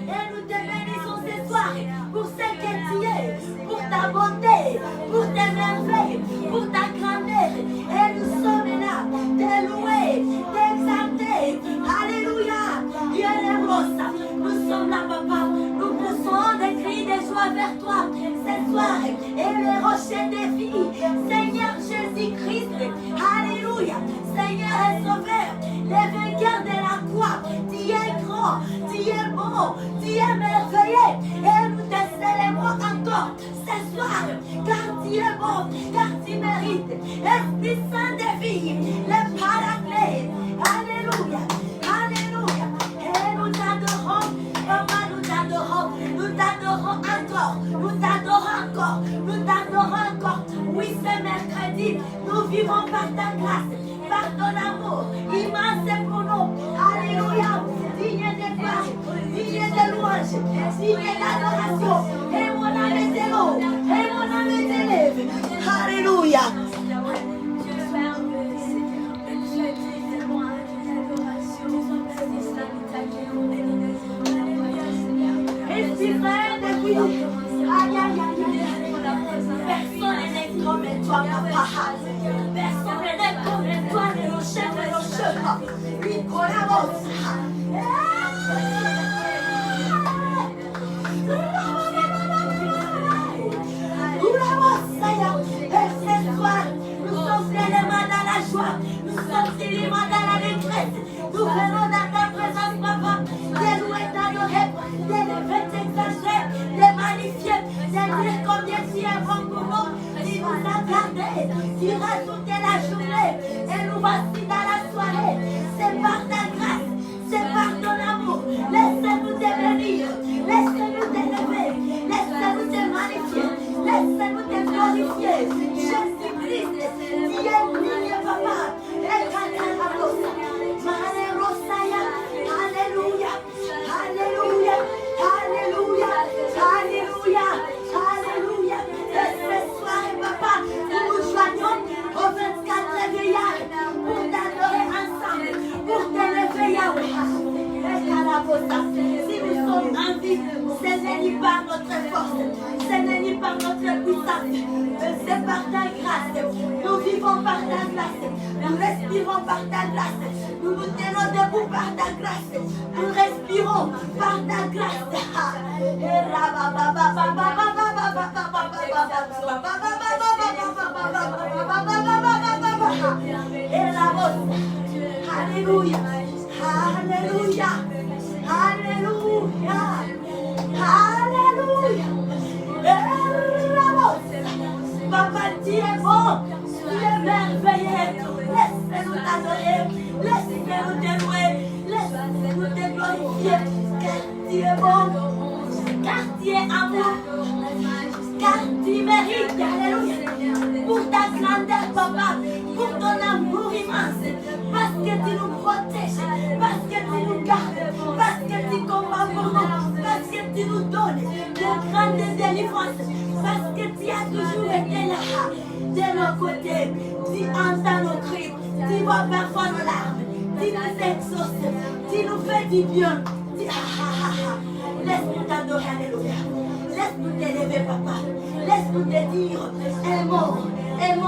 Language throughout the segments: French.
Et nous te bénissons ce soir pour ce que tu es, pour ta bonté, pour tes merveilles, pour ta grandeur. Et nous sommes là, te louer, t'exalter. Alléluia. Nous sommes là, papa. Nous poussons des cris de joie vers toi ce soir. Et les rochers des filles. Seigneur Jésus-Christ. Alléluia. Seigneur et Sauveur. Les vainqueurs de la croix. Tu es grand. Tu es beau. Tu es merveilleux. Et nous te célébrons encore ce soir. Car tu es bon. Car tu mérites. Esprit Saint de vie. Le Paraclet. Alléluia. Alléluia. Et nous t'adorons. Papa, nous t'adorons. Nous t'adorons encore. Nous t'adorons encore. Nous t'adorons encore. Oui, ce mercredi, nous vivons par ta grâce, par ton amour. Immense pour nous. Alléluia. Digne de gloire, digne de louange, digne d'adoration. Et mon âme est zéro. Et mon âme est élève. Alléluia. Aïe, aïe, aïe, aïe. Personne n'est comme toi, papa. Personne n'est comme toi, nos chefs et nos chefs. Oui, collaborons. Et ce soir, nous sommes tellement dans la joie. Nous sommes tellement dans la détresse. Nous venons dans ta présence, papa. De louer, t'adorer, d'élever, t'exalter, de magnifier, de dire combien tu es bon pour nous. Tu nous as gardés, tu as toute la journée. Et nous voici dans la soirée. C'est par ta grâce, c'est par ton amour. Laisse-nous te bénir, laisse-nous t'élever, laisse-nous te magnifier, laisse-nous te glorifier. Jésus-Christ, tu es digne, papa. Et Alléluia, Alléluia, Alléluia, Alléluia, Alléluia. Et ce soir, papa, nous nous joignons aux 24 veillards pour t'adorer ensemble, pour t'élever, Yahweh. Si nous sommes en vie, ce n'est ni par notre force, ce n'est ni par notre puissance, mais c'est par ta grâce. Nous vivons par ta grâce, nous respirons par ta grâce, nous nous tenons debout par ta grâce, nous respirons par ta grâce. Alléluia, Alléluia, Alléluia, Alléluia. Papa, tu es bon, tu es merveilleux. Laisse-nous t'adorer, laisse-nous te louer, laisse-nous te glorifier. Car tu es bon, car tu es amour, car tu mérites. Alléluia. Pour ta grandeur, papa, pour ton amour immense, parce que tu nous protèges, parce que tu nous gardes, parce que tu combats pour nous, parce que tu nous donnes de grandes délivrances, parce que tu as toujours été là, de nos côtés. Tu entends nos cris, tu vois parfois nos larmes, tu nous exauces, tu nous fais du bien. Laisse-nous t'adorer, alléluia. Laisse-nous t'élever, papa. Laisse-nous te dire un mot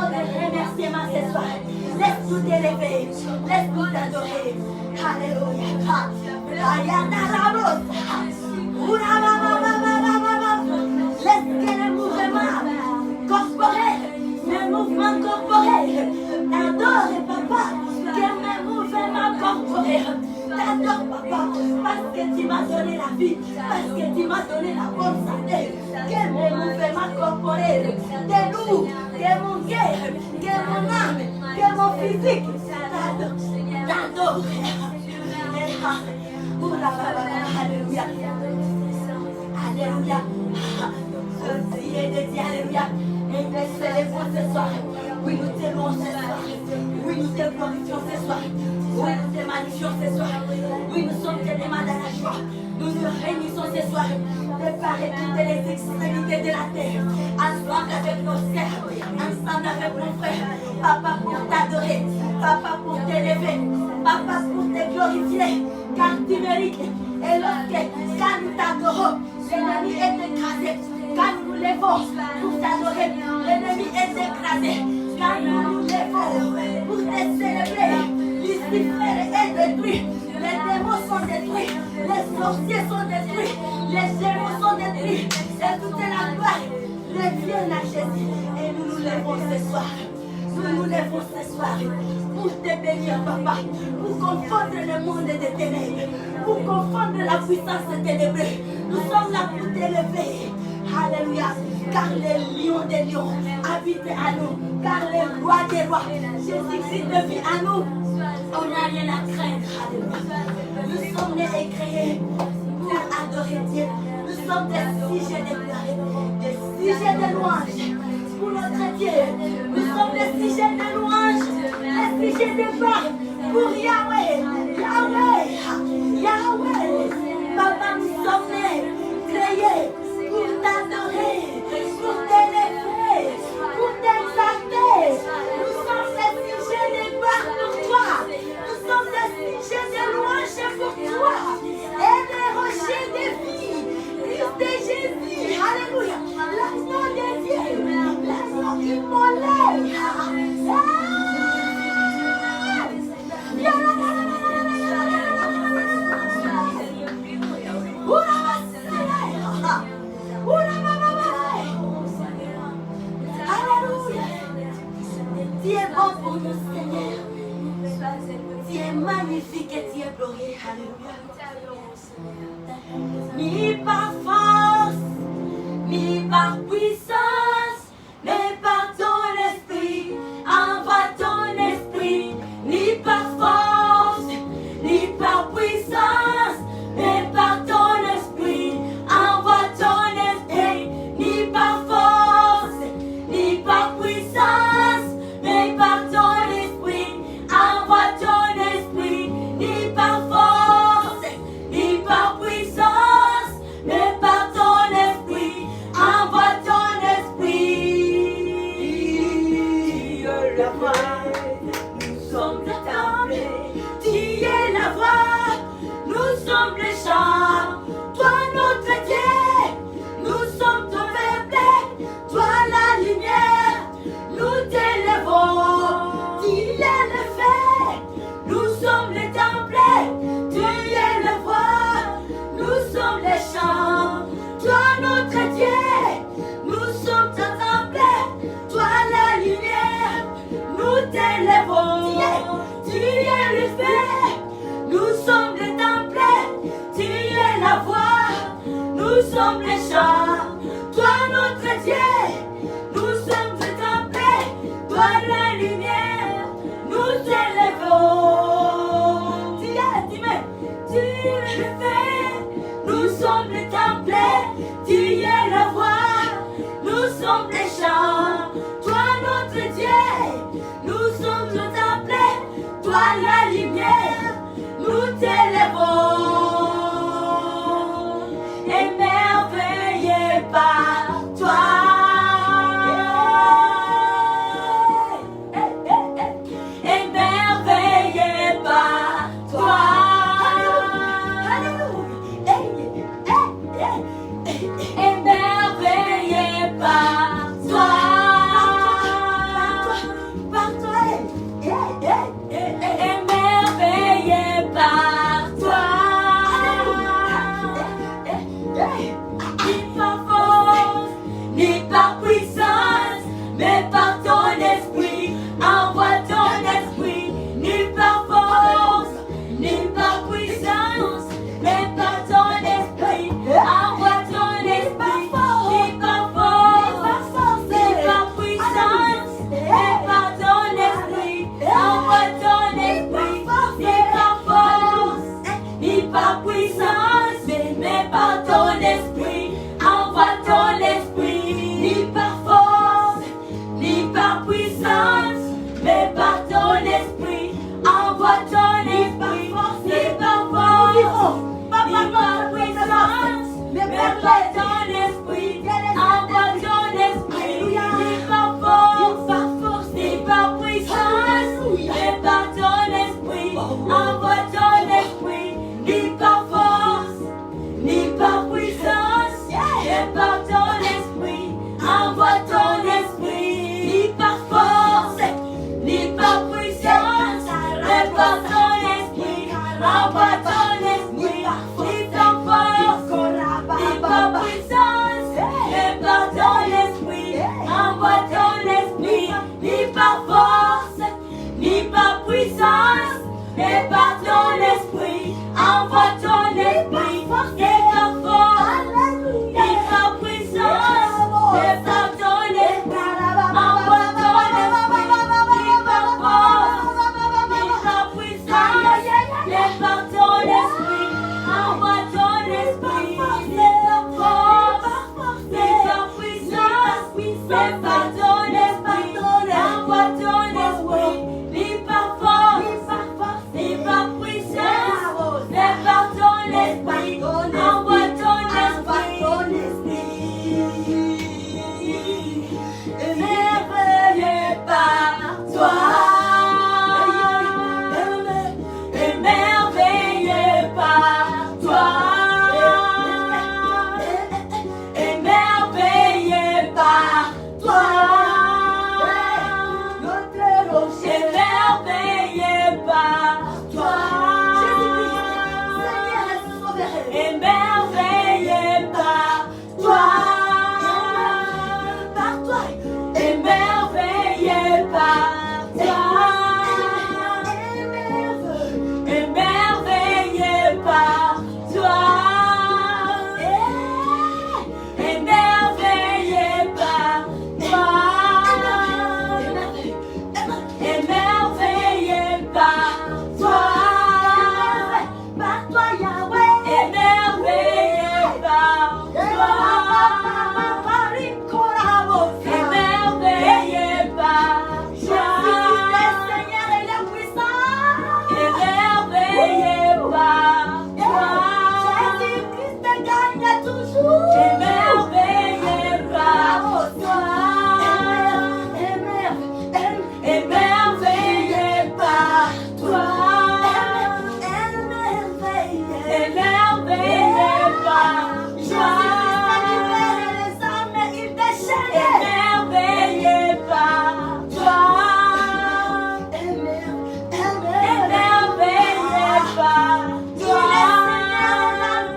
de remerciement ce soir. Laisse-nous t'élever, laisse-nous t'adorer. Alléluia. Laisse que le mouvement corporel t'adore, papa. Que mes mouvements corporels t'adore, papa. Parce que tu m'as donné la vie, parce que tu m'as donné la bonne santé. Que mes mouvements corporels te louent, que mon cœur, que mon âme, que mon physique t'adore. Alléluia. Alléluia. Alléluia. Et nous te célébrons ce soir. Oui, nous t'aimons ce soir. Oui, nous te glorifions ce soir. Oui, nous te magnifions ce soir. Oui, nous sommes tellement dans la joie. Nous nous réunissons ce soir. Préparer toutes les extrémités de la terre. Ensemble avec nos sœurs. Ensemble avec nos frères. Papa, pour t'adorer. Papa, pour t'élever. Papa, pour te glorifier. car tu mérites. Et lorsque, quand nous t'adorons, l'ennemi est écrasé. Quand nous nous levons pour t'adorer, l'ennemi est écrasé. Quand nous nous levons pour te célébrer, Lucifer est détruit. Les démons sont détruits. Les sorciers sont détruits. Les gémeaux sont détruits. Et toute la gloire revient à Jésus. Et nous nous levons ce soir. Nous nous levons ce soir pour te bénir, papa, pour confondre le monde des ténèbres, pour confondre la puissance ténébreuse. Nous sommes là pour t'élever. Alléluia. Car les lions des lions habitent à nous. Car les rois des rois, Jésus-Christ vit à nous. On n'a rien à craindre. Alléluia. Nous sommes nés et créés pour adorer Dieu. Nous sommes des sujets de gloire, des sujets de louange pour notre Dieu. Nous sommes des sujets de louange, des sujets de gloire pour Yahweh. Yahweh, Yahweh. Papa, nous sommes nés, créés pour t'adorer, pour t'élever, pour t'exalter. Nous sommes des sujets de gloire pour toi. Nous sommes des sujets de louange pour toi. Et des rochers de vie, Christ de Jésus. Alléluia. L'agneau de Dieu, l'agneau immolé. Tu es bon pour nous, Seigneur. Tu es magnifique et tu es glorieux. Alléluia. Ni par force, ni par puissance, mais par ton esprit. Envoie ton esprit. Ni par force, ni par puissance, mais par ton esprit. Envoie ton esprit. Ni par force, ni par puissance, mais par ton esprit. Envoie ton esprit. Ni par force, ni par puissance, mais par ton esprit. Envoie ton esprit. La voix, nous sommes le temple. Tu es la voix, nous sommes les chants. Toi notre Dieu, nous sommes ton peuple. Toi la lumière, nous t'élevons. Tu es le feu, nous sommes les temples. Tu es la voix, nous sommes les chants. Toi notre Dieu, nous sommes ton temple. Toi la lumière, nous t'élevons. Tu es le feu, nous sommes les temples. Tu es la voix, nous sommes les chants. Toi notre Dieu, nous sommes le temple. Toi la lumière, nous t'élevons. Tu es le feu, nous sommes les temples. Tu es la voix, nous sommes les chants. Toi notre Dieu, nous sommes le temple. Toi la lumière, nous t'élevons. Émerveillé par toi. Émerveillé par toi. Émerveillé par toi. Par toi. Émerveillé par toi. Ni par force, ni par puissance, mais par ton esprit. Envoie ton esprit. Ni par force, ni par puissance, mais par ton esprit. Envoie ton esprit. Ni par force, ni par puissance, mais par ton esprit. Envoie ton esprit. Ni par force, ni par puissance, mais par ton esprit. Envoie ton esprit. Ni par force, ni par puissance, mais par ton esprit. Envoie ton esprit. Ni par force, ni par puissance, mais par ton esprit. Envoie ton esprit. Ni par force, ni par puissance, mais par ton esprit. Envoie ton esprit. émerveillé par toi. Émerveillé par toi. Émerveillé par toi. Émerveillé par toi. Émerveillé par toi. Par toi, Yahweh. Émerveillé par toi. Émerveillé par toi. Seigneur et la puissance. Émerveillé par toi. Jésus-Christ gagne toujours. Émerveillé par toi. Émerveillé par toi. Émerveillé par toi. Émerveillé par toi. Émerveillé par toi.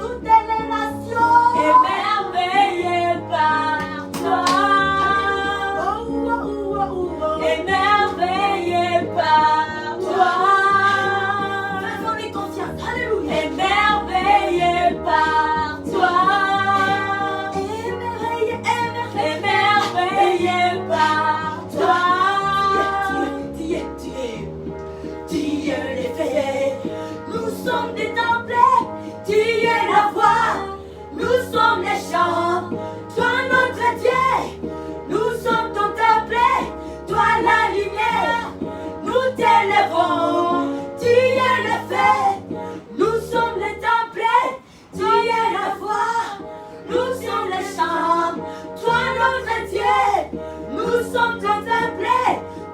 Toutes les nations. Émerveillé par toi. Émerveillé par toi. Faisons-lui confiance. Alléluia. Émerveillé par toi. Émerveillé par toi. Tu es l'effet. Nous sommes des templets. Tu es la voix. Nous sommes les chants. Toi notre Dieu. Nous sommes ton temple. Toi la lumière. Nous t'élèvons. Tu es le fait. Nous sommes les templets. Tu es la voix. Nous sommes les chants. Toi notre Dieu. Nous sommes ton temple.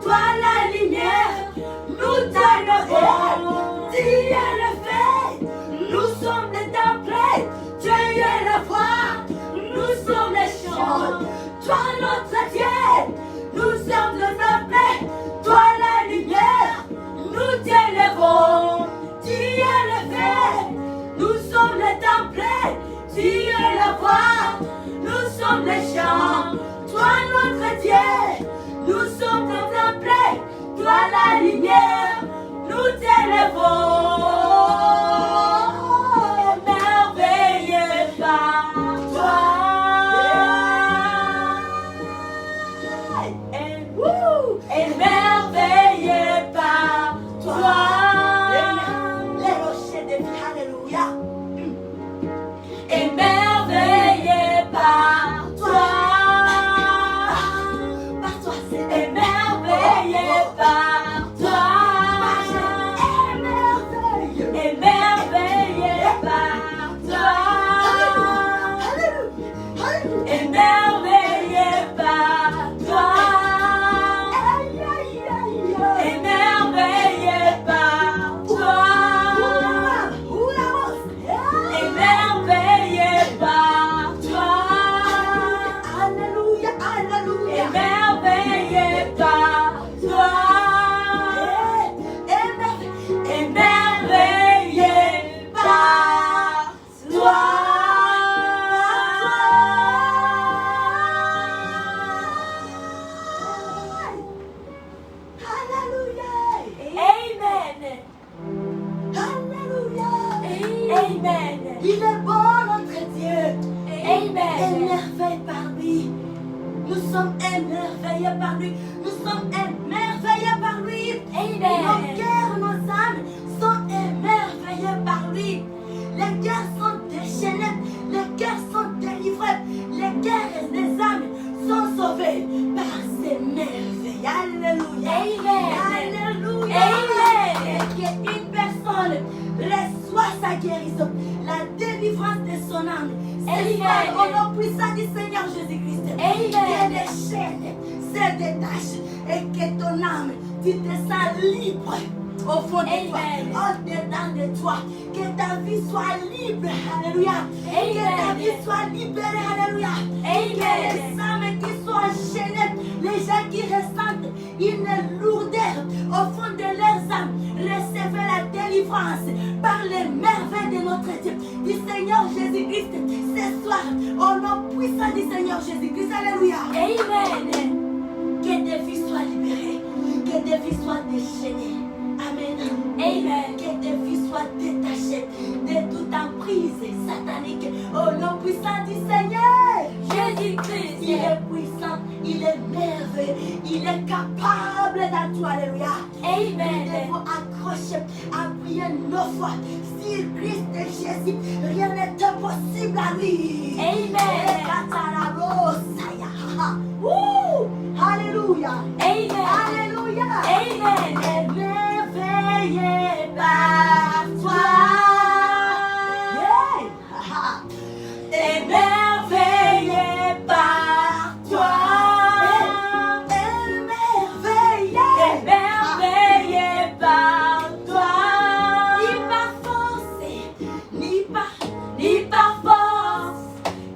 Toi la lumière. Nous t'élèvons. Tu es le fait. Nous sommes les templets. Tu es la voix. Nous sommes les chants. Toi notre Dieu. Nous sommes le temple. Toi la lumière. Nous t'élèvons. Tu es le fait. Nous sommes les templets. Tu es la voix. Nous sommes les chants. Toi notre Dieu. Nous sommes ton temple. Toi la lumière. Nous t'élèvons. Émerveillé par toi. Émerveillé par toi. Les rochers de vie, alléluia. Émerveillé par toi. Par toi, c'est émerveillé par toi. Émerveillé par toi. Émerveillé par toi. Émerveillé par toi. Émerveillé par toi. Alléluia, alléluia. Émerveillé par toi. Émerveillé par toi. Alléluia. Amen. Alléluia. Amen. Il est bon notre Dieu. Amen. Émerveillé par lui. Nous sommes émerveillés par lui. Nous sommes émerveillés par lui. Amen. Nos cœurs, nos âmes sont émerveillés par lui. Les cœurs sont déchaînés. Les cœurs sont délivrés. Les cœurs et les âmes sont sauvés par ces merveilles. Alléluia. Amen. Alléluia. Amen. Et qu'une personne reçoit sa guérison, la délivrance de son âme. Amen. Au nom puissant du Seigneur Jésus-Christ. Amen. Que les chaînes se détachent et que ton âme, tu te sens libre au fond de toi, au-dedans de toi. Que ta vie soit libre. Alléluia. Amen. Que ta vie soit libérée. Alléluia. Amen. Que les âmes qui sont gênées, les gens qui ressentent une lourdeur au fond de leurs âmes, recevez la délivrance par les merveilles de notre Dieu. Du Seigneur soir, au nom puissant du Seigneur Jésus-Christ. Alléluia. Amen. Que tes vies soient libérées. Que tes vies soient déchaînées. Amen. Amen. Que tes vies soient détachées de toute emprise satanique. Au nom puissant du Seigneur Jésus-Christ. Il est puissant, il est merveilleux, il est capable dans tout. Alléluia. Amen. Nous devons accrocher, appuyer nos foi sur Christ Jésus. Rien n'est impossible à lui. Amen. Alléluia. Amen. Alléluia. Amen. Émerveillé par toi. Émerveillé par toi. Émerveillé. Émerveillé par toi. Ni par force, Ni par force,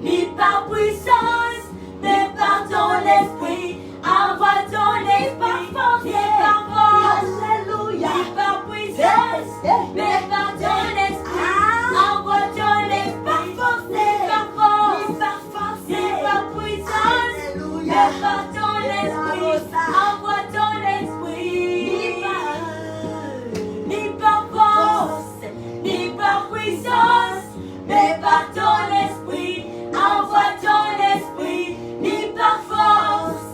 ni par puissance, mais par ton esprit. Envoie ton esprit. Ni par force, Alléluia. ni par puissance, mais par ton esprit. Envoie ton esprit. Ni par force, ni par puissance, mais par ton esprit. Envoie ton esprit. Ni par force, ni par puissance, mais par ton esprit. Envoie ton esprit. Ni par force,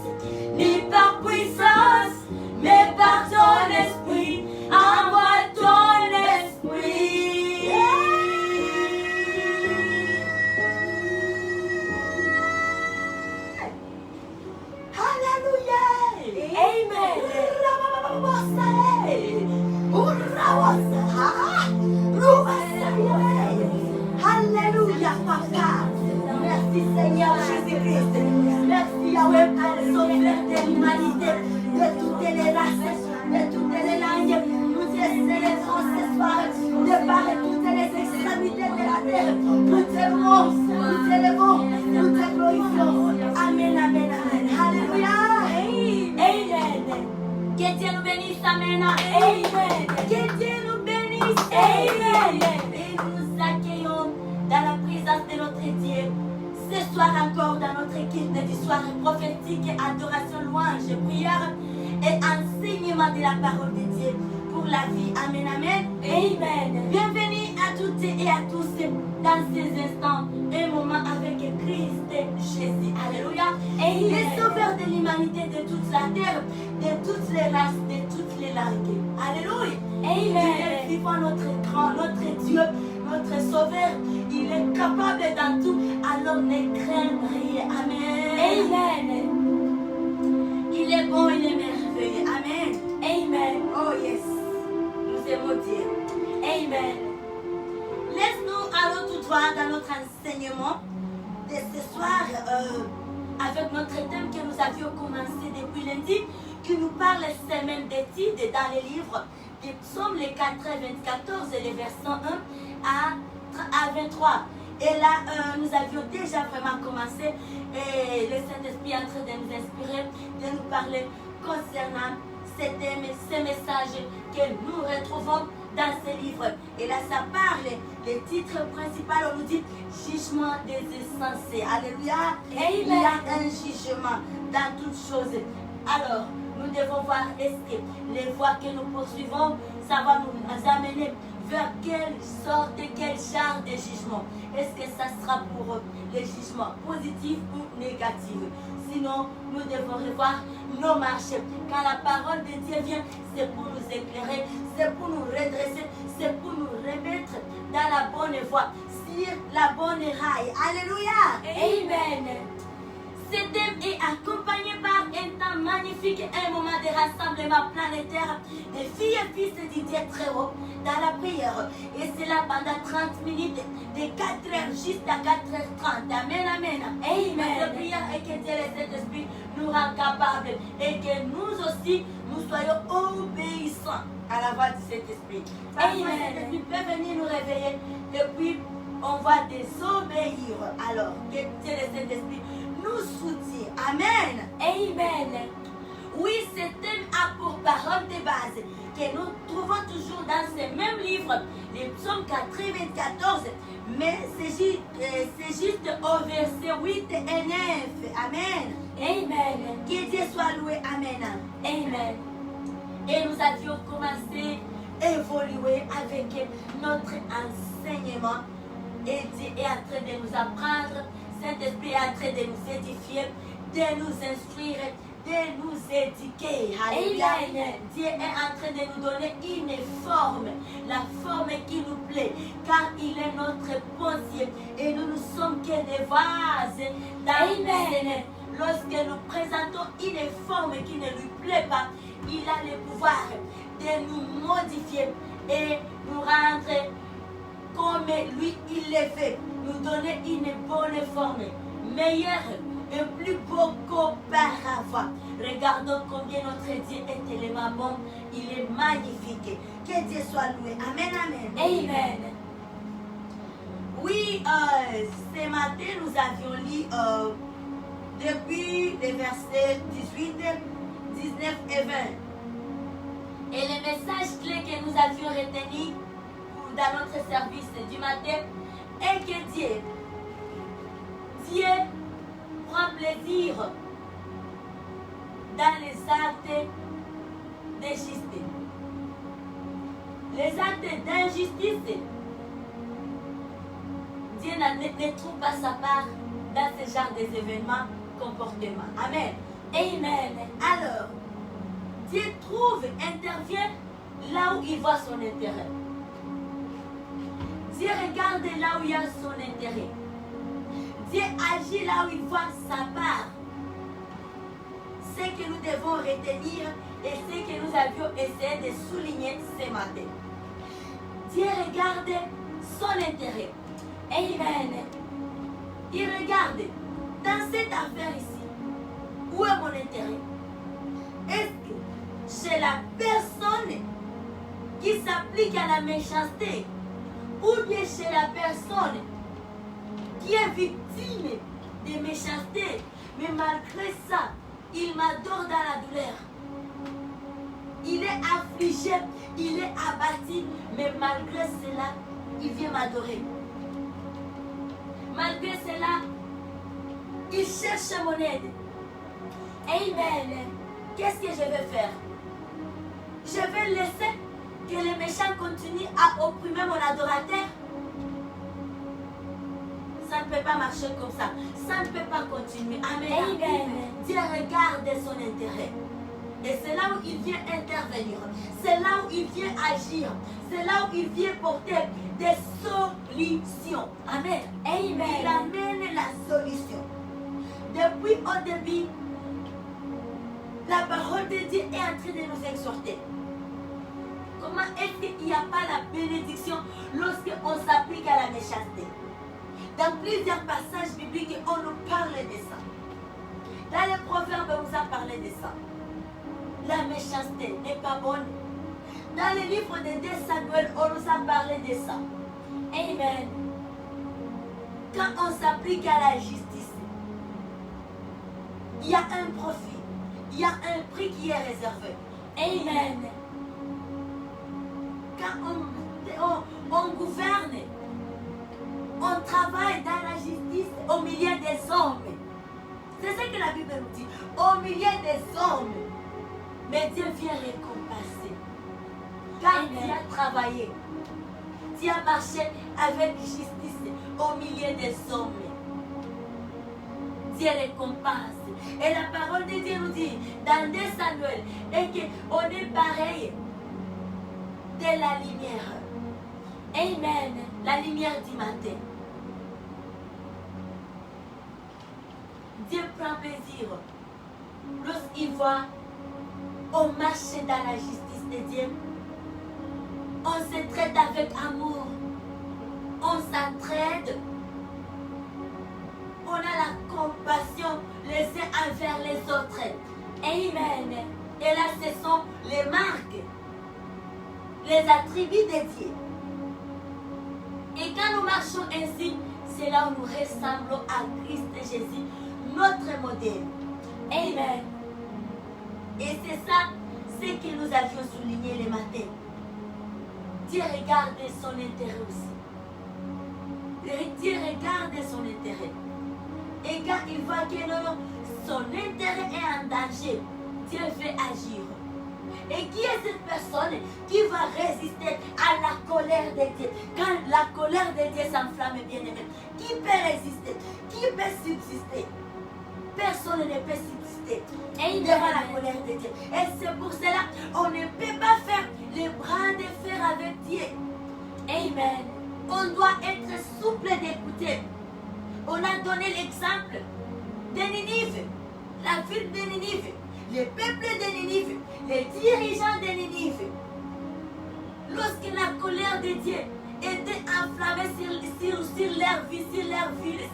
ni par puissance, mais par ton esprit. Envoie ton esprit. Alléluia. Amen. Alléluia, Papa. Merci Seigneur Jésus-Christ. Merci Yahweh pour sauver de l'humanité, de toutes les races, de toutes les langues. Nous te célébrons ce soir de par toutes les extrémités de la terre. Nous t'aimons, nous t'élevons, nous te glorifions. Amen, amen, amen. Alléluia. Amen. Que Dieu nous bénisse. Amen. Amen. Que Dieu nous bénisse. Amen. Et nous accueillons dans la présence de notre Dieu. Ce soir encore dans notre équipe du soir prophétique, adoration, louange, prière et enseignement de la parole de Dieu pour la vie. Amen, amen. Amen. Bienvenue à toutes et à tous dans ces instants, un moment avec Christ Jésus. Alléluia. Amen. Le sauveur de l'humanité, de toute la terre, de toutes les races, de toutes les langues. Alléluia. Amen. Il est vivant, notre grand, notre Dieu, notre sauveur. Il est capable dans tout. Alors ne crains rien. Amen. Amen. Il est bon, il est merveilleux. Amen. Amen. Oh yes. Nous aimons Dieu. Amen. Laisse-nous aller tout droit dans notre enseignement de ce soir avec notre thème que nous avions commencé depuis lundi, qui nous parle semaine d'études dans les livres des psaumes, les 4, 14 et les versets 1 à 23. Et là, nous avions déjà vraiment commencé et le Saint-Esprit est en train de nous inspirer, de nous parler concernant ces thèmes, ces messages que nous retrouvons dans ces livres. Et là, ça parle, le titre principal, on nous dit jugement des insensés. Alléluia. Amen. Il y a un jugement dans toutes choses. Alors, nous devons voir est-ce que les voies que nous poursuivons, ça va nous amener vers quelle sorte, quel genre de jugement. Est-ce que ça sera pour les jugements positifs ou négatifs? Sinon, nous devons revoir nos marches. Quand la parole de Dieu vient, c'est pour nous éclairer, c'est pour nous redresser, c'est pour nous remettre dans la bonne voie, sur la bonne raille. Alléluia. Amen. Ce thème est accompagné par un temps magnifique, un moment de rassemblement planétaire des filles et fils du Dieu très haut dans la prière. Et c'est là pendant 30 minutes, de 4h jusqu'à 4h30. Amen, amen. Amen. La prière est que Dieu le Saint-Esprit nous rend capables et que nous aussi, nous soyons obéissants à la voix du Saint-Esprit. Parfois, le Saint-Esprit peut venir nous réveiller et puis on va désobéir. Alors, que Dieu le Saint-Esprit nous soutient. Amen. Amen. Oui, ce thème a pour parole de base que nous trouvons toujours dans ces mêmes livres, les psaumes 94, mais c'est juste au verset 8 et 9. Amen. Amen. Que Dieu soit loué. Amen. Amen. Et nous avions commencé à évoluer avec notre enseignement. Et Dieu est en train de nous apprendre. Saint-Esprit est en train de nous édifier, de nous instruire, de nous éduquer. Alléluia. Amen. Dieu est en train de nous donner une forme, la forme qui nous plaît, car il est notre pensée et nous ne sommes que des vases dans Amen. Lorsque nous présentons une forme qui ne lui plaît pas, il a le pouvoir de nous modifier et nous rendre comme lui il le fait, nous donner une bonne forme, meilleure et plus beau qu'auparavant. Regardons combien notre Dieu est tellement bon, il est magnifique. Que Dieu soit loué. Amen, amen. Amen. Oui, ce matin nous avions lu depuis les versets 18, 19 et 20. Et le message clé que nous avions retenu dans notre service du matin est que Dieu prend plaisir dans les actes de justice. Les actes d'injustice, Dieu ne trouve pas sa part dans ce genre d'événements, comportements. Amen. Amen. Alors, Dieu intervient là où il voit son intérêt. Dieu regarde là où il y a son intérêt. Dieu agit là où il voit sa part. Ce que nous devons retenir et ce que nous avions essayé de souligner ce matin. Dieu regarde son intérêt. Amen. Il regarde dans cette affaire ici. Où est mon intérêt? Est-ce que chez la personne qui s'applique à la méchanceté ou bien chez la personne qui est victime de méchanceté, mais malgré ça, il m'adore dans la douleur. Il est affligé, il est abattu, mais malgré cela, il vient m'adorer. Malgré cela, il cherche mon aide. Amen. Qu'est-ce que je vais faire? Je vais laisser que les méchants continuent à opprimer mon adorateur? Ça ne peut pas marcher comme ça. Ça ne peut pas continuer. Amen. Amen. Dieu regarde son intérêt. Et c'est là où il vient intervenir. C'est là où il vient agir. C'est là où il vient porter des solutions. Amen. Amen. Il amène la solution. Depuis au début, la parole de Dieu est en train de nous exhorter. Comment est-ce qu'il n'y a pas la bénédiction lorsqu'on s'applique à la méchanceté? Dans plusieurs passages bibliques, on nous parle de ça. Dans les proverbes, on nous a parlé de ça. La méchanceté n'est pas bonne. Dans les livres de 2 Samuel, on nous a parlé de ça. Amen. Quand on s'applique à la justice, il y a un profit. Il y a un prix qui est réservé. Amen. Quand on gouverne, on travaille dans la justice au milieu des hommes. C'est ce que la Bible nous dit. Au milieu des hommes. Mais Dieu vient récompenser. Car tu as travaillé. Tu as marché avec justice au milieu des hommes. Dieu récompense. Et la parole de Dieu nous dit dans 2 Samuel qu'on est pareil de la lumière. Amen. La lumière du matin. Dieu prend plaisir lorsqu'il voit on marche dans la justice de Dieu. On se traite avec amour. On s'entraide. On a la compassion les uns envers les autres. Amen. Et là, ce sont les marques, les attributs de Dieu. Et quand nous marchons ainsi, c'est là où nous ressemblons à Christ Jésus, notre modèle. Amen. Et c'est ça, ce que nous avions souligné le matin. Dieu regarde son intérêt aussi. Dieu regarde son intérêt. Et quand il voit que non, son intérêt est en danger, Dieu veut agir. Et qui est cette personne qui va résister à la colère de Dieu? Quand la colère de Dieu s'enflamme, bien aimé, qui peut résister? Qui peut subsister? Personne ne peut subsister devant la colère de Dieu. Et c'est pour cela qu'on ne peut pas faire les bras de fer avec Dieu. Amen. On doit être souple d'écouter. On a donné l'exemple de Ninive, la ville de Ninive, le peuple de Ninive, les dirigeants de Ninive. Lorsque la colère de Dieu était enflammée sur leur vie,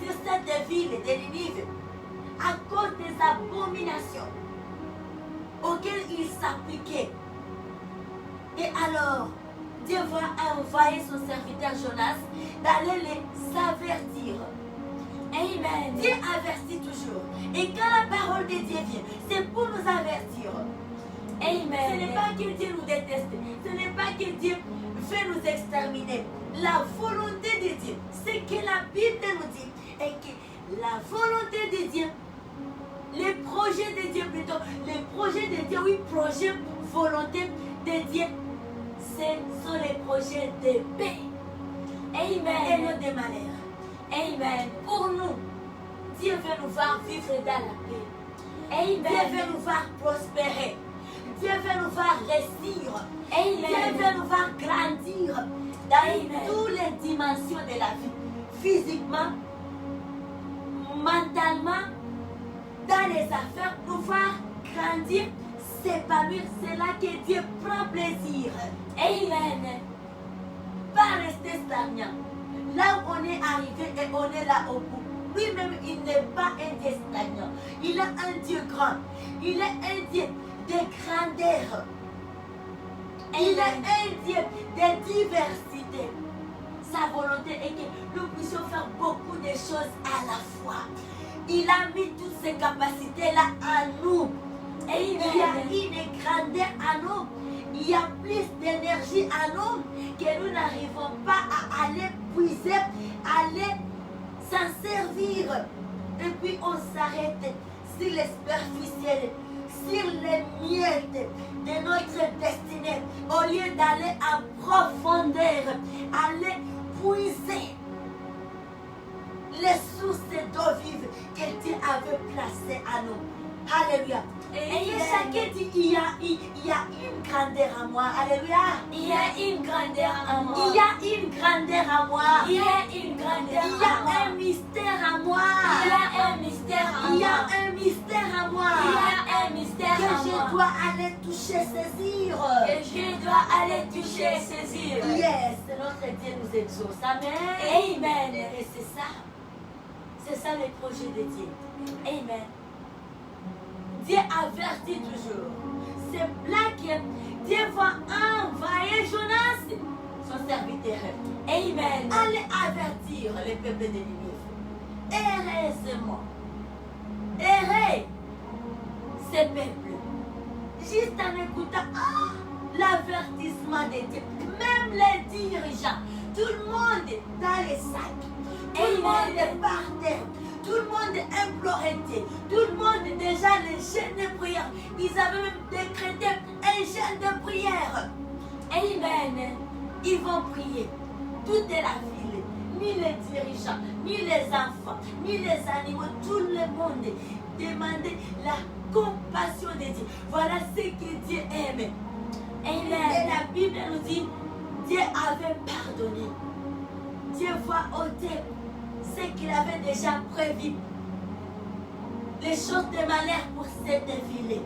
sur cette ville de Ninive, à cause des abominations auxquelles ils s'appliquaient. Et alors, Dieu va envoyer son serviteur Jonas d'aller les avertir. Amen. Dieu avertit toujours. Et quand la parole de Dieu vient, c'est pour nous avertir. Amen. Ce n'est pas que Dieu nous déteste. Ce n'est pas que Dieu veut nous exterminer. La volonté de Dieu, ce que la Bible nous dit, est que la volonté de Dieu, les projets de Dieu plutôt, les projets de Dieu, oui, projet, volonté de Dieu, ce sont les projets de paix. Amen. Et non de malheur. Amen. Pour nous, Dieu veut nous voir vivre dans la paix. Amen. Dieu veut nous voir prospérer. Dieu veut nous voir réussir. Amen. Dieu veut nous voir grandir dans toutes les dimensions de la vie. Physiquement, mentalement, dans les affaires, nous voir grandir, s'épanouir. C'est là que Dieu prend plaisir. Amen. Pas rester stagnant. Là où on est arrivé et on est là au bout. Lui-même, il n'est pas un Dieu stagnant. Il est un Dieu grand. Il est un Dieu de grandeur. Il est un Dieu de diversité. Sa volonté est que nous puissions faire beaucoup de choses à la fois. Il a mis toutes ces capacités-là en nous. Et il y a une grandeur en nous. Il y a plus d'énergie en nous que nous n'arrivons pas à aller puiser, aller s'en servir. Et puis on s'arrête sur les superficiels, sur les miettes de notre destinée, au lieu d'aller en profondeur, aller puiser les sources d'eau vive que Dieu avait placées à nous. Alléluia. Et chacun dit, il y a une grandeur à moi. Alléluia. Il y a une grandeur à moi. Il y a une grandeur à moi. Il y a une grandeur Il y à a moi. un mystère à moi. Il y a un mystère à moi. Il y a un mystère à moi. Il y a un mystère Que à je moi. dois aller toucher, saisir. Que je dois aller toucher, saisir. Yes, notre Dieu nous exauce. Amen. Amen. Et c'est ça. C'est ça le projet de Dieu. Amen. Dieu avertit toujours. C'est là que Dieu va envoyer Jonas, son serviteur. Amen. Allez avertir le peuple de Ninive. Errez ce monde. Errez ce peuple. Juste en écoutant l'avertissement de Dieu. Même les dirigeants, tout le monde dans les sacs. Tout le monde par terre. Tout le monde implorait Dieu. Tout le monde, déjà, les chaînes de prière. Ils avaient même décrété un jeûne de prière. Amen. Ils vont prier. Toute la ville, ni les dirigeants, ni les enfants, ni les animaux, tout le monde demandait la compassion de Dieu. Voilà ce que Dieu aime. Amen. Et la Bible nous dit, Dieu avait pardonné. Dieu voit ôter ce qu'il avait déjà prévu. Les choses de malheur pour cette ville.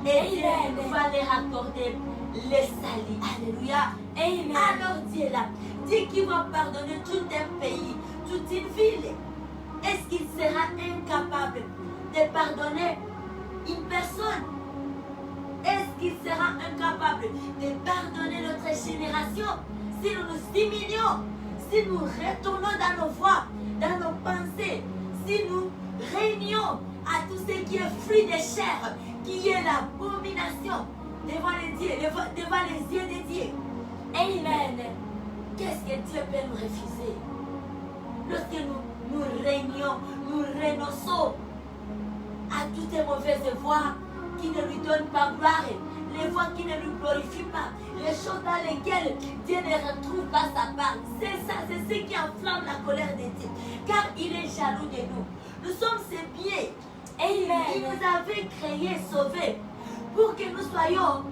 Et Dieu va leur accorder les salis. Alléluia. Amen. Alors Dieu là, Dieu qui va pardonner tout un pays, toute une ville. Est-ce qu'il sera incapable de pardonner une personne? Est-ce qu'il sera incapable de pardonner notre génération si nous nous humilions, si nous retournons dans nos voies, dans nos pensées, si nous réunions à tout ce qui est fruit de chair, qui est l'abomination, devant les yeux de Dieu. Amen. Qu'est-ce que Dieu peut nous refuser? Lorsque nous régnons, nous renonçons à toutes les mauvaises voies qui ne lui donnent pas gloire, les voies qui ne lui glorifient pas, les choses dans lesquelles Dieu ne retrouve pas sa part. C'est ça, c'est ce qui enflamme la colère de Dieu. Car il est jaloux de nous. Nous sommes ses biens. Amen. Il nous avait créés, sauvés, pour que nous soyons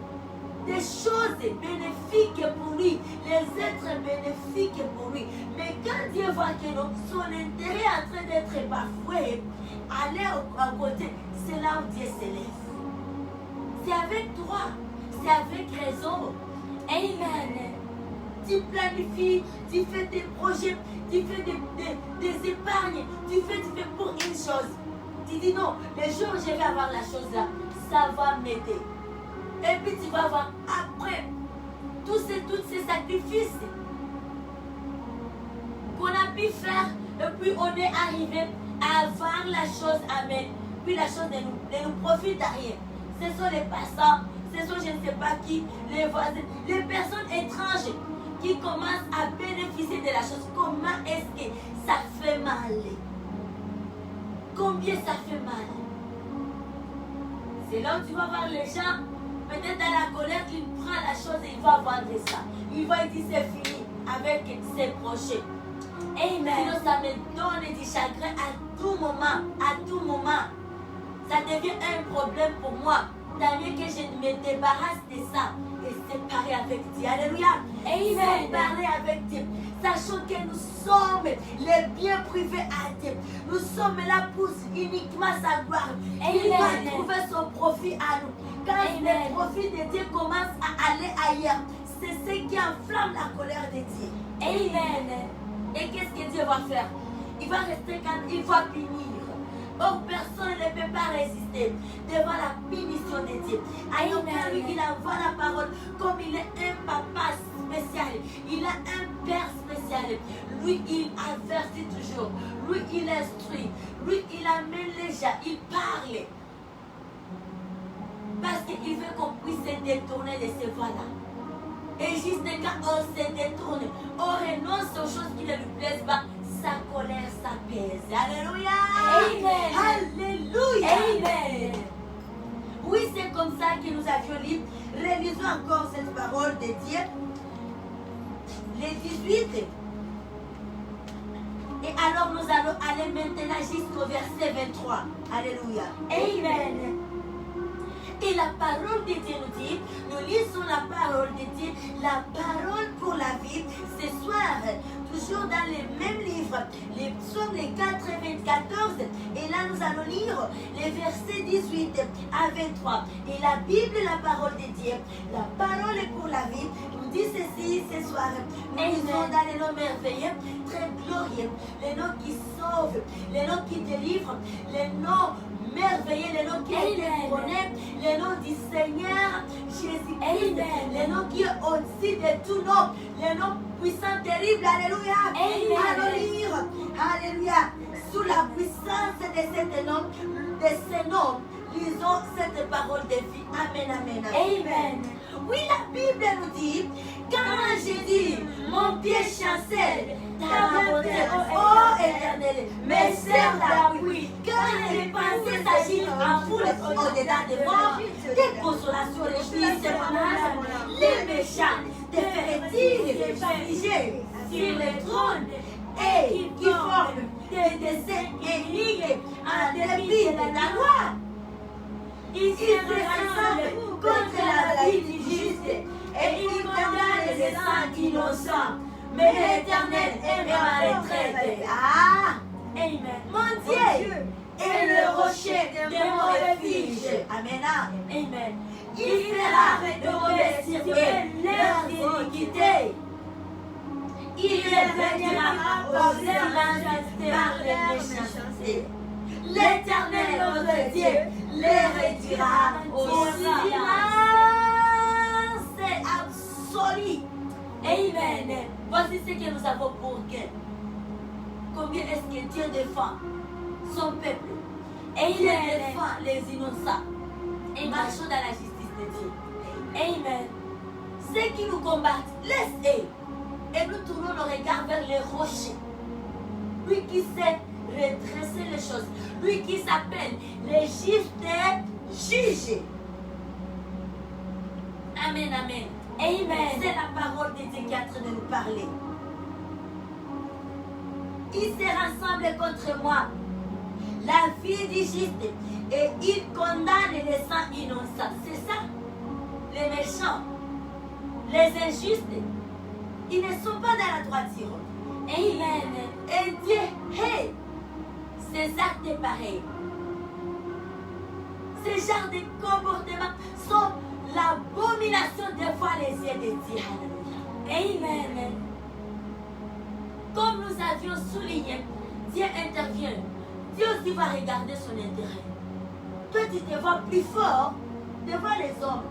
des choses bénéfiques pour lui, les êtres bénéfiques pour lui. Mais quand Dieu voit que son intérêt est en train d'être bafoué, aller à côté, c'est là où Dieu s'élève. C'est avec droit, c'est avec raison. Amen. Tu planifies, tu fais des projets, tu fais des épargnes, tu fais pour une chose. Tu dis non, le jour où je vais avoir la chose là, ça va m'aider. Et puis tu vas voir après tous ces sacrifices qu'on a pu faire, et puis on est arrivé à avoir la chose, amen. Puis la chose ne nous profite à rien. Ce sont les passants, ce sont je ne sais pas qui, les voisins, les personnes étranges qui commencent à bénéficier de la chose. Comment est-ce que ça fait mal? Combien ça fait mal? C'est là où tu vas voir les gens, peut-être dans la colère, il prend la chose et il va vendre ça. Il va dire c'est fini avec ses projets. Amen. Sinon ça me donne du chagrin à tout moment. Ça devient un problème pour moi. Tant mieux que je me débarrasse de ça et séparer avec Dieu. Alléluia. Amen. Séparer avec Dieu. Sachant que nous sommes les biens privés à Dieu. Nous sommes là pour uniquement sa gloire. Il va trouver son profit à nous. Quand le profit de Dieu commence à aller ailleurs, c'est ce qui enflamme la colère de Dieu. Amen. Et qu'est-ce que Dieu va faire? Il va rester calme, il va punir. Or, personne ne peut pas résister devant la punition de Dieu. Alors, quand lui, il envoie la parole, comme il est un papa spécial, il a un père spécial. Lui, il avertit toujours. Lui, il instruit. Lui, il amène les gens. Il parle. Parce qu'il veut qu'on puisse se détourner de ces voies-là. Et juste quand on se détourne, on renonce aux choses qui ne lui plaisent pas, sa colère s'apaise. Alléluia. Amen. Alléluia. Amen. Oui, c'est comme ça que nous avions lu. Relisons encore cette parole de Dieu. Les 18. Et alors nous allons aller maintenant jusqu'au verset 23. Alléluia. Amen. Et la parole de Dieu nous dit, nous lisons la parole de Dieu, la parole pour la vie, ce soir, toujours dans les mêmes livres, les psaumes les 4 et 14. Et là, nous allons lire les versets 18 à 23. Et la Bible, la parole de Dieu, la parole pour la vie, nous dit ceci ce soir. Nous lisons dans les noms merveilleux, très glorieux, les noms qui sauvent, les noms qui délivrent, les noms merveilleux, les noms qui connaissent, les noms du Seigneur Jésus-Christ, les noms qui est au-dessus de tout nom, les noms puissants, terribles. Alléluia. Alléluia. Alléluia. Sous la puissance de ces noms, lisons cette parole de vie. Amen, amen, Amen. Oui, la Bible nous dit, quand j'ai dit, mon pied chancelle, ta bonté, ô Éternel, mes sœurs d'appui, quand les pensées s'agissent en foule au-dedans de moi, tes consolations réjouissent mon âme, les méchants te feraient-ils figés sur le trône et qui forment des desseins iniques en dépit de ta loi? Ils se rassemblent contre la vie du juste et ils condamnent les saints innocents. Mais l'Éternel est ma retraite. Ah! Amen. Mon Dieu est le rocher de mon refuge. Amen. Amen. Il fera retomber sur eux leur iniquité. Il les réduira au silence par les méchancetés. L'Éternel, notre Dieu, les réduira au silence absolu. Amen. Voici ce que nous avons pour gain. Combien est-ce que Dieu défend son peuple? Et il défend les innocents. Et marchons dans la justice de Dieu. Amen. Ceux qui nous combattent, laisse-les. Et nous tournons nos regards vers les rochers. Lui qui sait redresser les choses. Lui qui s'appelle le juste juge. Amen, amen. Amen. C'est la parole de Dieu qui est en train de nous parler. Ils se rassemblent contre moi. La vie du juste. Et ils condamnent les sangs innocents. C'est ça. Les méchants. Les injustes. Ils ne sont pas dans la droiture. Amen. Et Dieu hait ces actes pareils. Ces genres de comportements sont l'abomination devant les yeux de Dieu. Alléluia. Amen. Comme nous avions souligné, Dieu intervient. Dieu aussi va regarder son intérêt. Toi, tu te vois plus fort devant les hommes,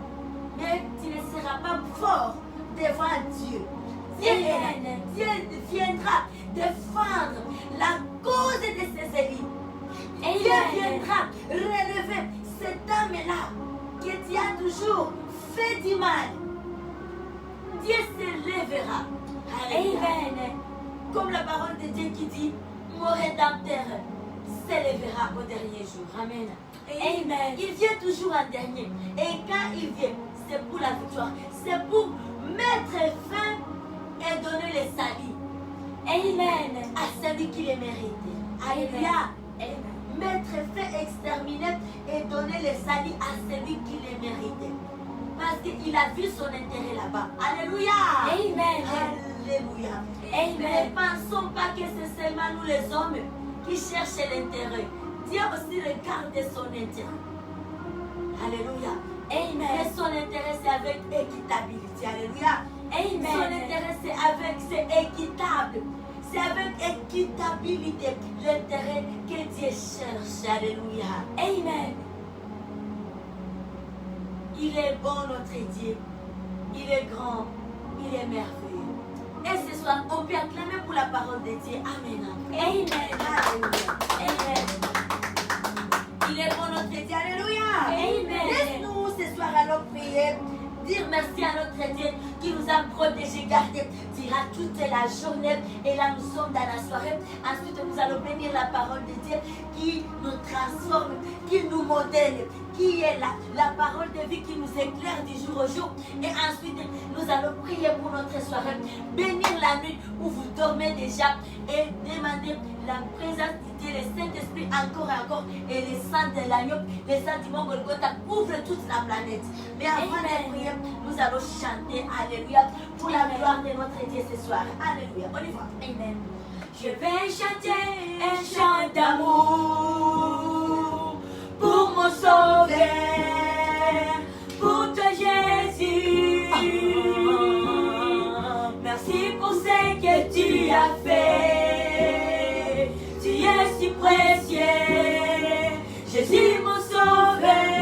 mais tu ne seras pas fort devant Dieu. Dieu viendra défendre la cause de ses élus. Dieu viendra relever cet homme-là que tu as toujours fait du mal. Dieu se lèvera. Amen. Comme la parole de Dieu qui dit, mon rédempteur s'élèvera au dernier jour. Amen. Amen. Il vient toujours en dernier. Et quand il vient, c'est pour la victoire. C'est pour mettre fin et donner le salut. Amen. À celui qui le mérite. Alléluia. Mettre fin, exterminer et donner le salut à celui qui le mérite. Parce qu'il a vu son intérêt là-bas. Alléluia. Amen. Alléluia. Amen. Mais ne pensons pas que c'est seulement nous les hommes qui cherchent l'intérêt. Dieu aussi regarde son intérêt. Alléluia. Amen. Mais son intérêt c'est avec équitabilité. Alléluia. Amen. Son intérêt c'est équitable. C'est avec équitabilité l'intérêt que Dieu cherche. Alléluia. Amen. Il est bon notre Dieu. Il est grand. Il est merveilleux. Et ce soir, on peut acclamer pour la parole de Dieu. Amen. Amen. Alléluia. Amen. Il est bon notre Dieu. Alléluia. Amen. Laisse-nous ce soir alors prier. Dire merci à notre Dieu qui nous a protégés, gardés, dira toute la journée. Et là, nous sommes dans la soirée. Ensuite, nous allons bénir la parole de Dieu qui nous transforme, qui nous modèle, qui est là. La parole de vie qui nous éclaire du jour au jour. Et ensuite, nous allons prier pour notre soirée. Bénir la nuit où vous dormez déjà et demander la présence de Dieu, le Saint-Esprit encore et encore. Et le sang de l'agneau, le sang du mont Golgotha couvre toute la planète. Mais avant de prier, nous allons chanter Alléluia pour la gloire de notre Dieu ce soir. Alléluia. On y va. Amen. Je vais chanter un chant d'amour pour mon sauveur, pour toi Jésus. Merci pour ce que tu as fait. Tu es si précieux, Jésus mon sauveur.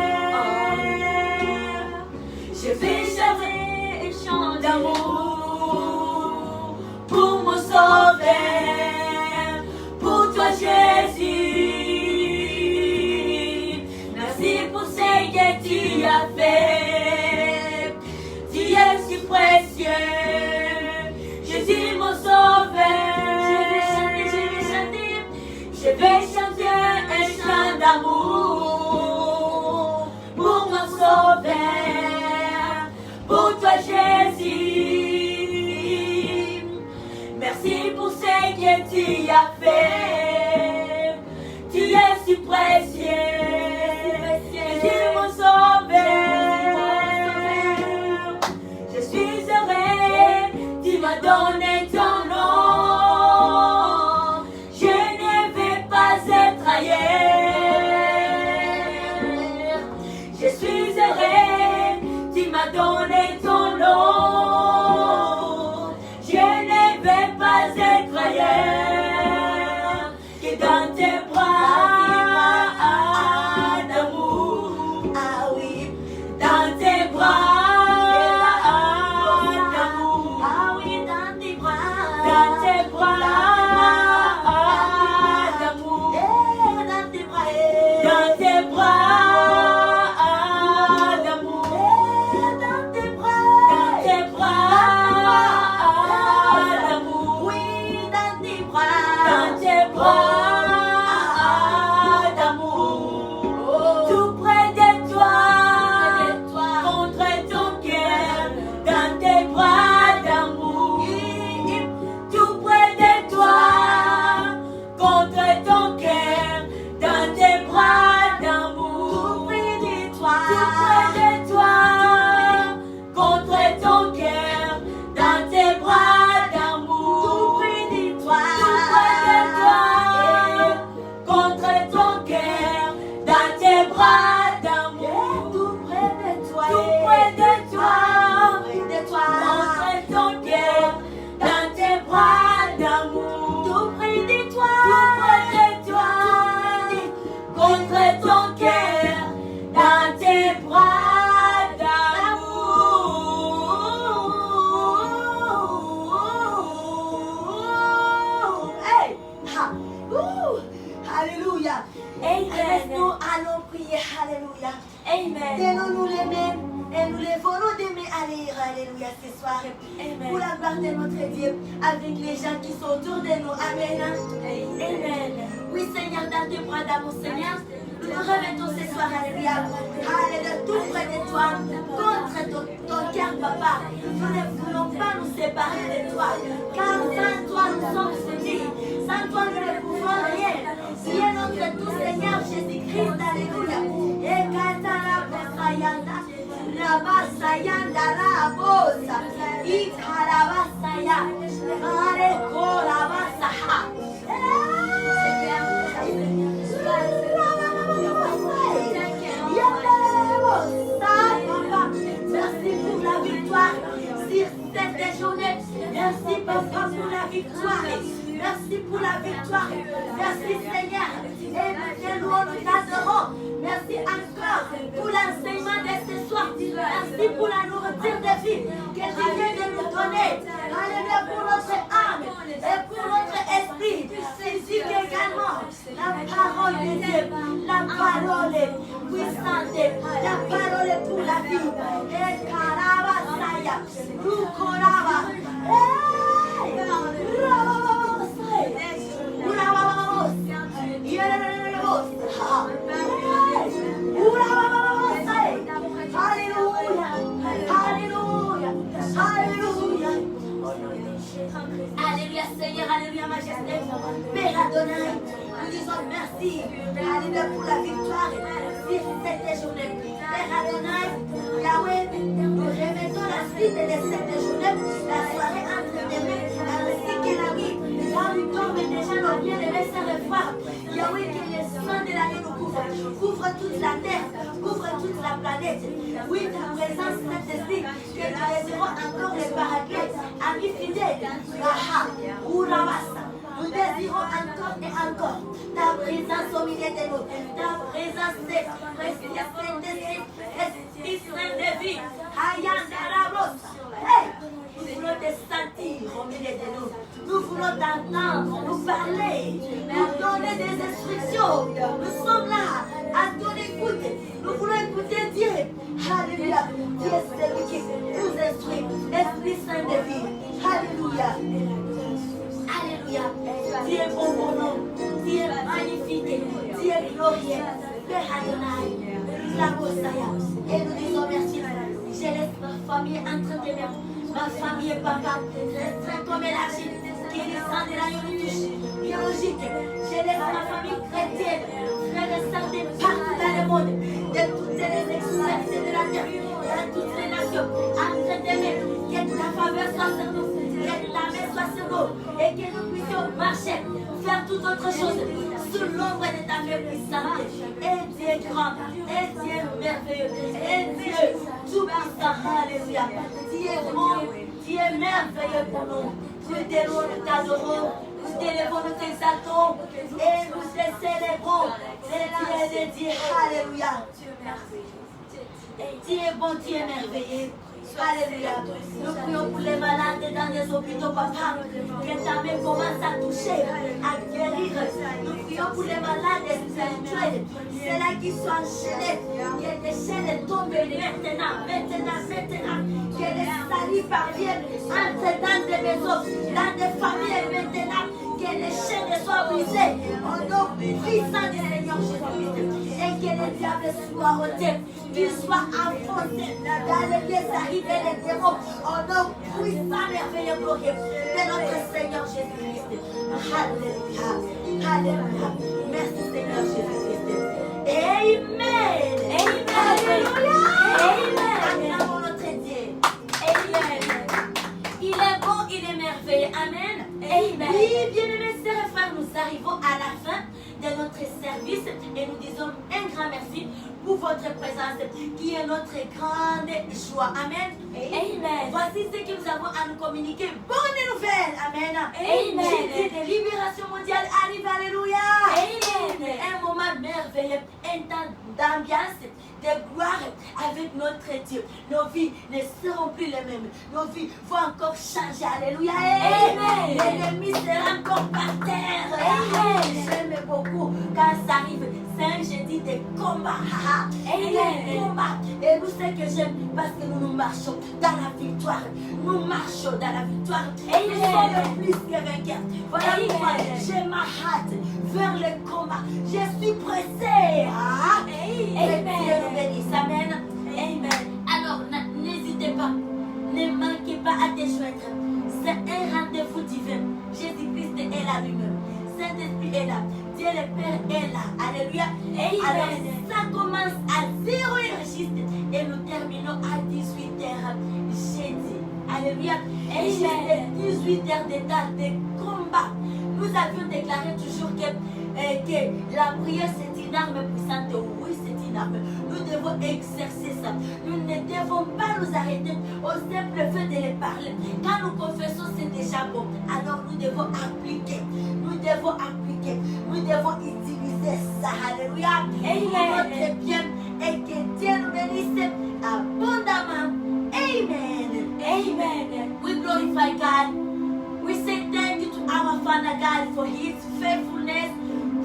Je vais chanter un chant d'amour pour mon sauveur, pour toi Jésus. Merci pour ce que tu as fait. Tu es si précieux, Jésus mon sauveur. Je vais chanter un chant d'amour pour mon sauveur, pour toi Jésus. Merci pour ce que tu as fait. Tu es si précieux, Jésus mon sauveur. Je suis heureux, tu m'as donné ton nom. Je ne vais pas être ailleurs. Je suis heureux, tu m'as donné ton nom. Je ne vais pas être ailleurs que dans tes bras d'amour. Ah oui. Dans tes bras d'amour. Ah oui, dans tes bras. Dans tes bras d'amour. Dans tes bras. Dans tes bras d'amour. Dans contre ton cœur, dans tes bras d'amour. Tout près de toi, Tout près de toi, contre ton cœur, dans tes bras d'amour. tout près de toi, Contre ton cœur, dans tes bras d'amour. tout près de toi, Tout près de toi, près de toi, contre ton cœur, dans tes bras d'amour. tout près de toi, Tout près de toi, contre ton cœur, dans tes bras d'amour. Hey! Ha! Alléluia. Amen. Nous allons prier. Alléluia. Amen. Tenons-nous les mains et nous lèvons des mains à lire. Alléluia ce soir. Amen. Pour la gloire de notre Dieu avec les gens qui sont autour de nous. Amen. Amen. Oui, Seigneur, dans tes bras d'amour, Seigneur, nous nous remettons ce soir, alléluia. Alléluia, tout près de toi, contre ton cœur, papa. Nous ne voulons pas nous séparer de toi, car sans toi, nous sommes unis. Sans toi, nous ne pouvons rien. Tu es notre tout Seigneur Jésus-Christ, alléluia. Et Katarabasayanda, Rabasayanda, Rabosa, Ikarabasaya, Arekorabasaha. Merci pour la victoire sur cette journée. Merci papa pour la victoire. Merci pour la victoire. Merci Seigneur. Et nous t'adorons. Merci encore pour l'enseignement de ce soir. Merci pour la nourriture de vie que tu viens de nous donner. Alléluia pour notre âme et pour notre esprit. Physique également. La parole de Dieu. La parole puissante. La parole pour la vie. Et Karabasaya. Rukoraba. Alléluia Seigneur, alléluia majesté, Père Adonai, nous disons merci, alléluia pour la victoire sur cette journée. Père Adonai, Yahweh, nous remettons la suite de cette journée, la soirée entre tes mains, ainsi que la nuit, car nous tombons déjà nos bien-aimés sans le voir. Yahweh, que les soins de la nuit nous couvrent, couvre toute la terre, couvre toute la planète. Oui, ta présence, Saint-Esprit, que nous désirons encore les paraclets, amis fidèles. Nous désirons encore et encore ta présence au milieu de nous, ta présence Esprit Saint de vie. Hey, nous voulons te sentir au milieu de nous. Nous voulons t'entendre, nous parler, nous donner des instructions. Nous sommes là à ton écoute. Nous voulons écouter Dieu. Alléluia. Dieu est celui qui nous instruit. Esprit Saint de vie. Alléluia. Alléluia. Dieu est bon pour nous. Dieu est magnifique. Dieu est glorieux. Père Adonai. Et nous disons merci. Je laisse ma famille entre tes mains. Ma famille et papa. Restreins comme élargie. Qui est le sang de la touche biologique. Je laisse ma famille chrétienne. Frères et sœurs de partout dans le monde. De toutes les extrémités de la terre. De toutes les nations. Entre tes mains. Que ta faveur soit sur nous. Que ta main soit sur nous. Et que nous puissions marcher. Faire toute autre chose. Sous l'ombre de ta main puissante. Et Dieu est grand. Et Dieu est merveilleux. Et Dieu tout puissant. Alléluia. Dieu est bon. Dieu est merveilleux pour nous. Nous t'aimons, nous t'adorons. Nous t'élevons, nous t'exaltons. Et nous te célébrons. Et Dieu est Dieu. Alléluia. Dieu est bon, Dieu est merveilleux. Alléluia. Nous prions pour les malades dans les hôpitaux, papa. Que ta main commence à toucher, à guérir. Nous prions pour les malades spirituels. Ceux-là qui sont enchaînés. Que les chaînes tombent maintenant. Que les salis parviennent entre dans des maisons, dans des familles maintenant. Que les chaînes soient brisées. Au nom puissant du Seigneur Jésus-Christ. Et que les diables soient ôtés. Qu'ils soient enfoncés dans les pieds arrivés les démons. Au nom puissant, merveilleux, glorieux de notre Seigneur Jésus-Christ. Alléluia. Alléluia. Merci Seigneur Jésus-Christ. Amen. Amen. Alléluia. Amen. Acclamons notre Dieu. Amen. Il est bon, il est merveilleux. Amen. Amen. Oui, bien-aimés sœurs et frères, nous arrivons à la fin de notre service et nous disons un grand merci pour votre présence qui est notre grande joie. Amen. Amen. Voici ce que nous avons à nous communiquer. Bonne nouvelle. Amen. Amen. Jésus de libération mondiale arrive. Alléluia. Amen. Un moment merveilleux, un temps d'ambiance, de gloire avec notre Dieu. Nos vies ne seront plus les mêmes. Nos vies vont encore changer. Alléluia. Amen. L'ennemi sera encore par terre. Amen. J'aime beaucoup quand ça arrive. C'est un jeudi de combat. Amen. De combat. Et nous, ce que j'aime, parce que nous marchons dans la victoire. Nous marchons dans la victoire. Amen. Nous sommes plus que vainqueurs. Voilà pourquoi Amen. j'ai ma hâte vers le combat. Je suis pressé. Amen. Que Dieu nous bénisse. Amen. Amen. Alors, n'hésitez pas. Ne manquez pas à te joindre. C'est un rendez-vous divin. Jésus-Christ est là lui-même. Saint-Esprit est là. Dieu le Père est là. Alléluia. Amen. Alors, ça commence à 0h juste et nous terminons à 18h jeudi. Alléluia. Et juste 18h de temps de combat. Nous avions déclaré toujours que la prière c'est une arme puissante. Oui, c'est une arme. Nous devons exercer ça. Nous ne devons pas nous arrêter au simple fait de les parler. Quand nous confessons, c'est déjà bon. Alors nous devons appliquer. Nous devons appliquer. Nous devons utiliser ça. Alléluia. Amen. Notre bien et que Dieu nous bénisse abondamment. Amen. Amen. We glorify God. We say thank you to our Father God for His faithfulness,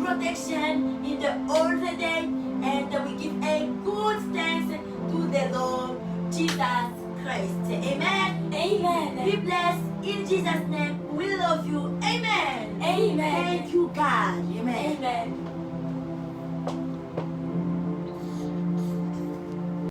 protection in the whole day, and we give a good thanks to the Lord Jesus Christ. Amen. Amen. Be blessed in Jesus' name. We love you. Amen. Amen. Thank you, God. Amen. Amen.